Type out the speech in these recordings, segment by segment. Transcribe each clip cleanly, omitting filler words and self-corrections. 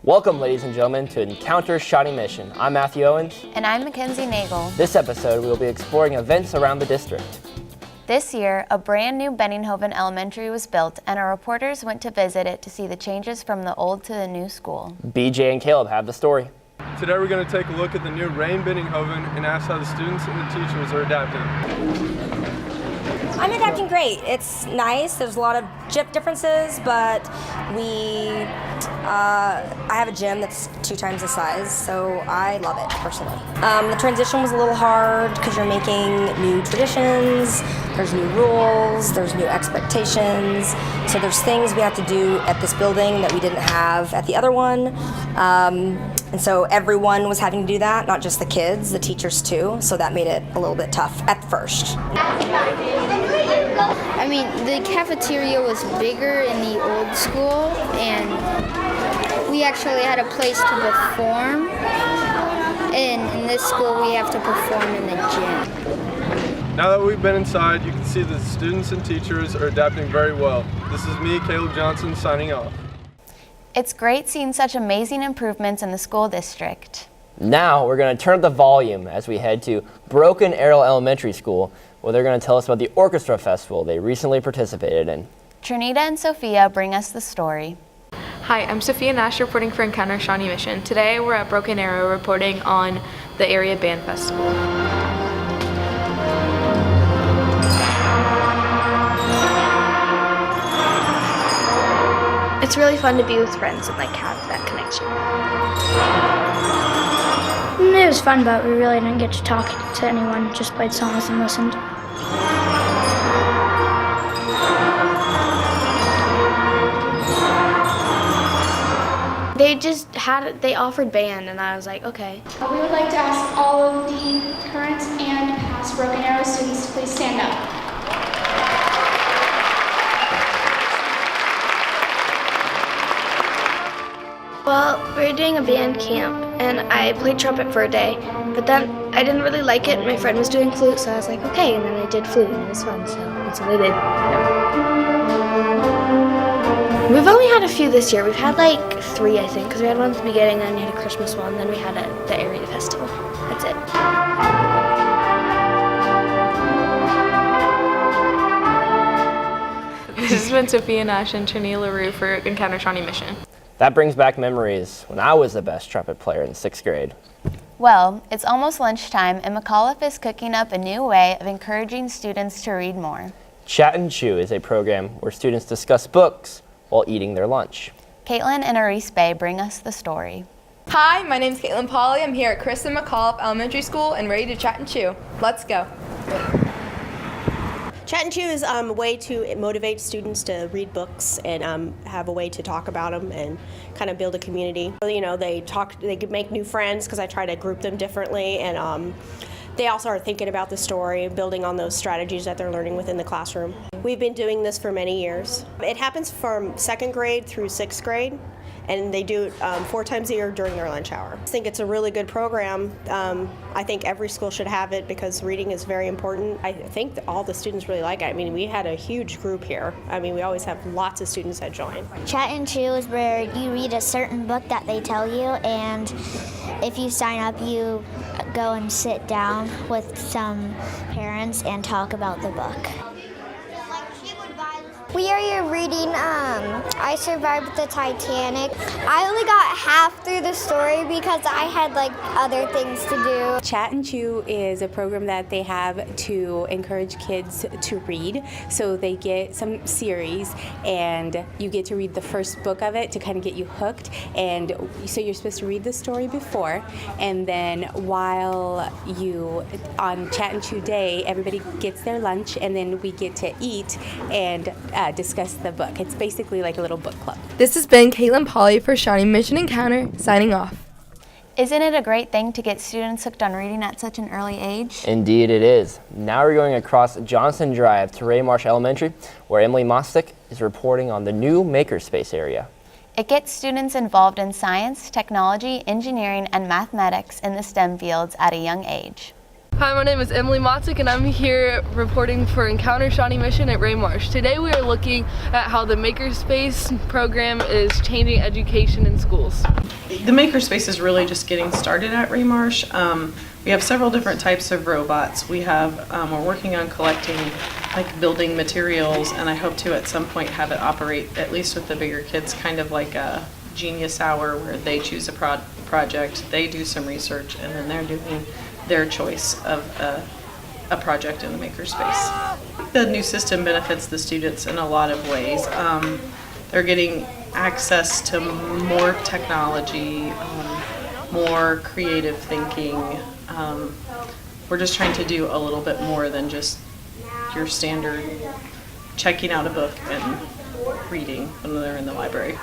Welcome, ladies and gentlemen, to Encounter Shawnee Mission. I'm Matthew Owens. And I'm Mackenzie Nagel. This episode, we will be exploring events around the district. This year, a brand new Benninghoven Elementary was built, and our reporters went to visit it to see the changes from the old to the new school. BJ and Caleb have the story. Today we're going to take a look at the new Rain Benninghoven and ask how the students and the teachers are adapting. I'm adapting great. It's nice. There's a lot of differences, but I have a gym that's 2 times the size, so I love it personally. The transition was a little hard because you're making new traditions, there's new rules, there's new expectations. So there's things we have to do at this building that we didn't have at the other one. And so everyone was having to do that, not just the kids, the teachers too. So that made it a little bit tough at first. I mean, the cafeteria was bigger in the old school, and we actually had a place to perform. And in this school, we have to perform in the gym. Now that we've been inside, you can see that the students and teachers are adapting very well. This is me, Caleb Johnson, signing off. It's great seeing such amazing improvements in the school district. Now we're going to turn up the volume as we head to Broken Arrow Elementary School, where they're going to tell us about the orchestra festival they recently participated in. Trinita and Sophia bring us the story. Hi, I'm Sophia Nash reporting for Encounter Shawnee Mission. Today we're at Broken Arrow reporting on the area band festival. It's really fun to be with friends and have that connection. It was fun, but we really didn't get to talk to anyone, just played songs and listened. They offered band, and I was like, okay. We would like to ask all of the current and past Broken Arrow students to please stand up. Well, we were doing a band camp, and I played trumpet for a day, but then I didn't really like it. My friend was doing flute, so I was like, okay, and then I did flute, and it was fun, so that's what I did. We've only had a few this year. We've had 3, I think, because we had one at the beginning, then we had a Christmas one, then we had the area festival. That's it. This has been Sophia Nash and Trinita LaRue for Encounter Shawnee Mission. That brings back memories when I was the best trumpet player in 6th grade. Well, it's almost lunchtime, and McAuliffe is cooking up a new way of encouraging students to read more. Chat and Chew is a program where students discuss books while eating their lunch. Caitlin and Arise Bay bring us the story. Hi, my name's Caitlin Polly. I'm here at Christa McAuliffe Elementary School and ready to chat and chew. Let's go. Chat and Chew is a way to motivate students to read books and have a way to talk about them and kind of build a community. You know, they could make new friends because I try to group them differently, and they also are thinking about the story, building on those strategies that they're learning within the classroom. We've been doing this for many years. It happens from 2nd grade through 6th grade, and they do it 4 times a year during their lunch hour. I think it's a really good program. I think every school should have it because reading is very important. I think that all the students really like it. I mean, we had a huge group here. I mean, we always have lots of students that join. Chat and Chew is where you read a certain book that they tell you, and if you sign up, you go and sit down with some parents and talk about the book. We are here reading I Survived the Titanic. I only got half through the story because I had other things to do. Chat and Chew is a program that they have to encourage kids to read. So they get some series and you get to read the first book of it to kind of get you hooked. And so you're supposed to read the story before, and then while on Chat and Chew Day, everybody gets their lunch and then we get to eat and discuss the book. It's basically like a little book club. This has been Caitlin Polly for Shawnee Mission Encounter, signing off. Isn't it a great thing to get students hooked on reading at such an early age? Indeed it is. Now we're going across Johnson Drive to Marsh Elementary, where Emily Mostick is reporting on the new makerspace area. It gets students involved in science, technology, engineering, and mathematics in the STEM fields at a young age. Hi, my name is Emily Motzik and I'm here reporting for Encounter Shawnee Mission at Ray Marsh. Today we are looking at how the Makerspace program is changing education in schools. The Makerspace is really just getting started at Ray Marsh. We have several different types of robots. We're working on collecting building materials, and I hope to at some point have it operate, at least with the bigger kids, kind of like a Genius Hour where they choose a project, they do some research, and then they're doing their choice of a project in the Makerspace. The new system benefits the students in a lot of ways. They're getting access to more technology, more creative thinking. We're just trying to do a little bit more than just your standard checking out a book and reading when they're in the library.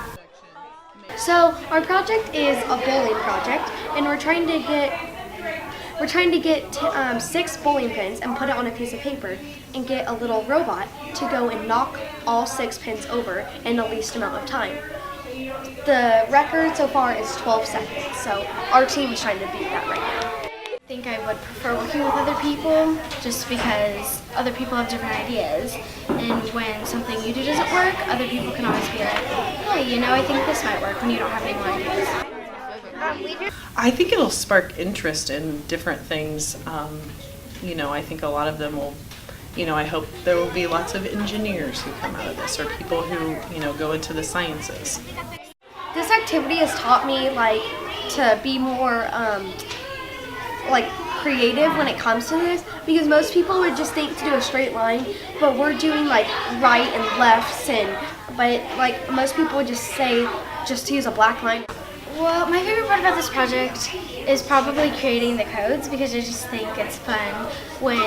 So our project is a bowling project, and we're trying to get 6 bowling pins and put it on a piece of paper and get a little robot to go and knock all 6 pins over in the least amount of time. The record so far is 12 seconds, so our team is trying to beat that right now. I think I would prefer working with other people just because other people have different ideas, and when something you do doesn't work, other people can always be like, hey, I think this might work when you don't have any more ideas. I think it'll spark interest in different things. I think a lot of them will, I hope there will be lots of engineers who come out of this, or people who, go into the sciences. This activity has taught me to be more creative when it comes to this, because most people would just think to do a straight line, but we're doing right and lefts, but most people would just say just to use a black line. Well, my favorite part about this project is probably creating the codes, because I just think it's fun when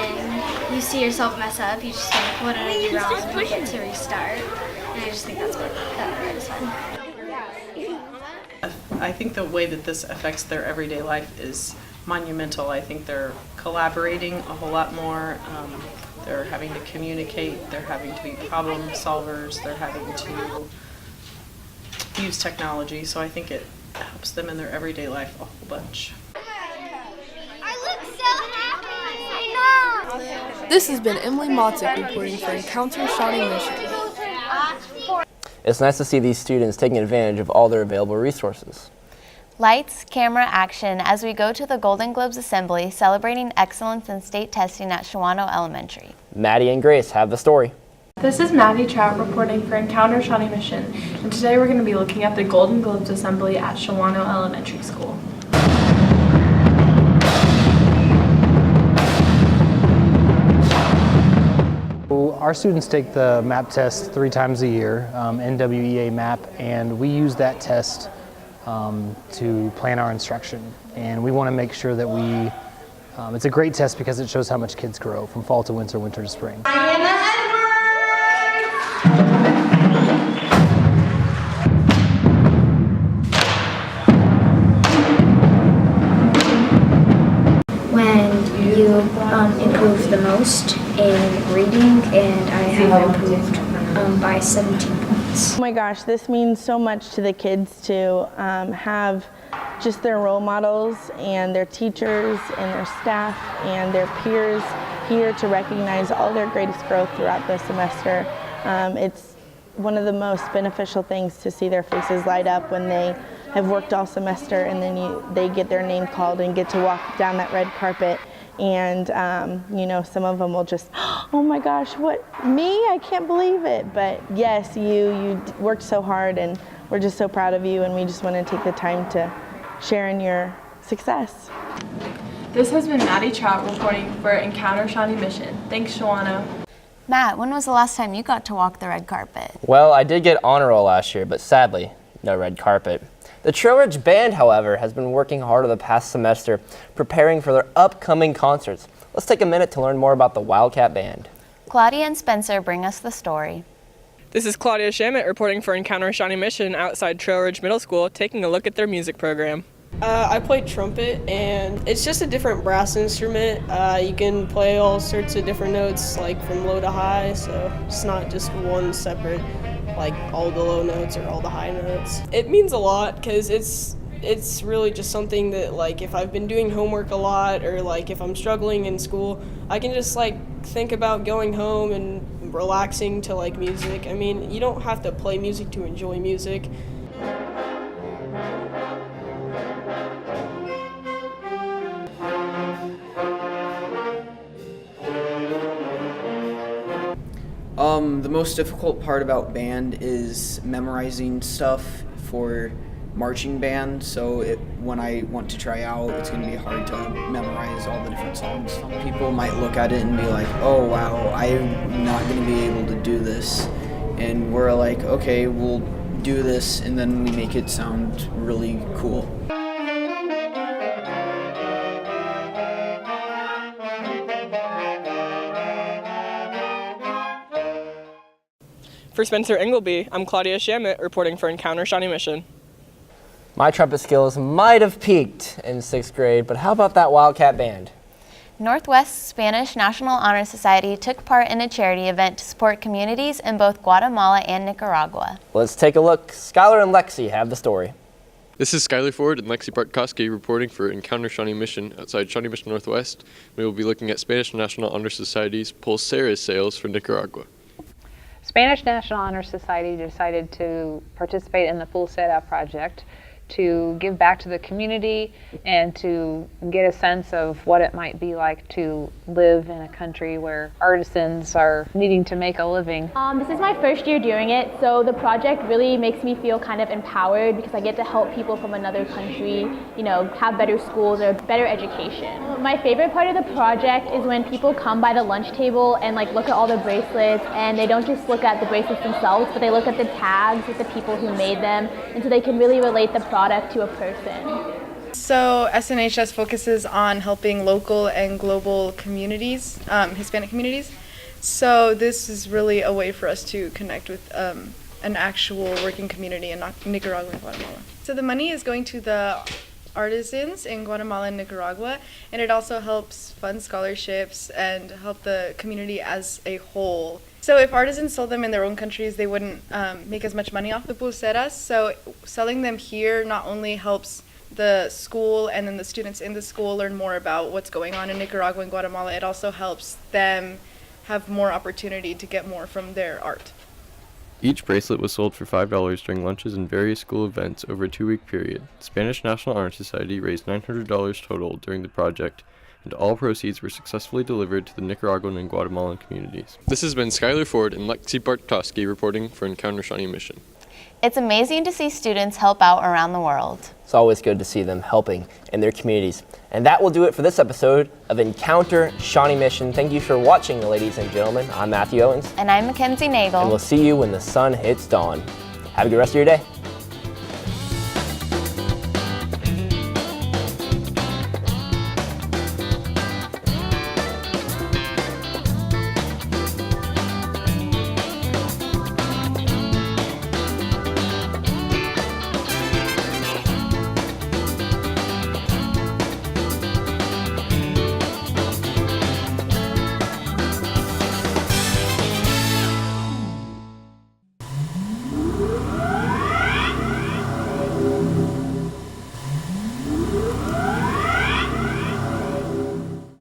you see yourself mess up. You just think, what did I do wrong? And you get to restart. And I just think that part is fun. I think the way that this affects their everyday life is monumental. I think they're collaborating a whole lot more. They're having to communicate. They're having to be problem solvers. They're having to use technology. So I think it helps them in their everyday life a whole bunch. I look so happy. I know. This has been Emily Motzik reporting for Encounter Shawnee Mission. It's nice to see these students taking advantage of all their available resources. Lights, camera, action as we go to the Golden Globes Assembly celebrating excellence in state testing at Shawano Elementary. Maddie and Grace have the story. This is Maddie Trout reporting for Encounter Shawnee Mission, and today we're going to be looking at the Golden Globes Assembly at Shawano Elementary School. Our students take the MAP test 3 times a year, NWEA MAP, and we use that test to plan our instruction. And we want to make sure that it's a great test because it shows how much kids grow from fall to winter, winter to spring. When you improve the most in reading, and I have improved by 17 points. Oh my gosh, this means so much to the kids to have just their role models and their teachers and their staff and their peers here to recognize all their greatest growth throughout the semester. It's one of the most beneficial things to see their faces light up when they have worked all semester, and then they get their name called and get to walk down that red carpet. And some of them will just, oh my gosh, what, me? I can't believe it. But yes, you worked so hard, and we're just so proud of you, and we just want to take the time to share in your success. This has been Maddie Trout reporting for Encounter Shawnee Mission. Thanks, Shawano. Matt, when was the last time you got to walk the red carpet? Well, I did get honor roll last year, but sadly, no red carpet. The Trail Ridge Band, however, has been working hard over the past semester preparing for their upcoming concerts. Let's take a minute to learn more about the Wildcat Band. Claudia and Spencer bring us the story. This is Claudia Shamit reporting for Encounter Shawnee Mission outside Trail Ridge Middle School, taking a look at their music program. I play trumpet, and it's just a different brass instrument. You can play all sorts of different notes, like from low to high, so it's not just one separate, like all the low notes or all the high notes. It means a lot because it's it's really just something that, like, if I've been doing homework a lot or like if I'm struggling in school, I can just like think about going home and relaxing to like music. I mean, you don't have to play music to enjoy music. The most difficult part about band is memorizing stuff for marching band, so when I want to try out, it's going to be hard to memorize all the different songs. Some people might look at it and be like, oh wow, I'm not going to be able to do this. And we're like, okay, we'll do this, and then we make it sound really cool. For Spencer Ingleby, I'm Claudia Shamit reporting for Encounter Shawnee Mission. My trumpet skills might have peaked in 6th grade, but how about that Wildcat Band? Northwest Spanish National Honor Society took part in a charity event to support communities in both Guatemala and Nicaragua. Let's take a look. Skylar and Lexi have the story. This is Skylar Ford and Lexi Bartkowski reporting for Encounter Shawnee Mission outside Shawnee Mission Northwest. We will be looking at Spanish National Honor Society's Pulseras sales for Nicaragua. Spanish National Honor Society decided to participate in the Pulsera project to give back to the community and to get a sense of what it might be like to live in a country where artisans are needing to make a living. This is my first year doing it, so the project really makes me feel kind of empowered because I get to help people from another country, you know, have better schools or better education. My favorite part of the project is when people come by the lunch table and like look at all the bracelets, and they don't just look at the bracelets themselves, but they look at the tags with the people who made them, and so they can really relate the product to a person. So SNHS focuses on helping local and global communities, Hispanic communities. So this is really a way for us to connect with an actual working community in Nicaragua and Guatemala. So the money is going to the artisans in Guatemala and Nicaragua, and it also helps fund scholarships and help the community as a whole. So if artisans sold them in their own countries, they wouldn't make as much money off the pulseras. So selling them here not only helps the school and then the students in the school learn more about what's going on in Nicaragua and Guatemala, it also helps them have more opportunity to get more from their art. Each bracelet was sold for $5 during lunches and various school events over a 2-week period. Spanish National Honor Society raised $900 total during the project, and all proceeds were successfully delivered to the Nicaraguan and Guatemalan communities. This has been Skylar Ford and Lexi Bartkowski reporting for Encounter Shawnee Mission. It's amazing to see students help out around the world. It's always good to see them helping in their communities. And that will do it for this episode of Encounter Shawnee Mission. Thank you for watching, ladies and gentlemen. I'm Matthew Owens. And I'm Mackenzie Nagel. And we'll see you when the sun hits dawn. Have a good rest of your day.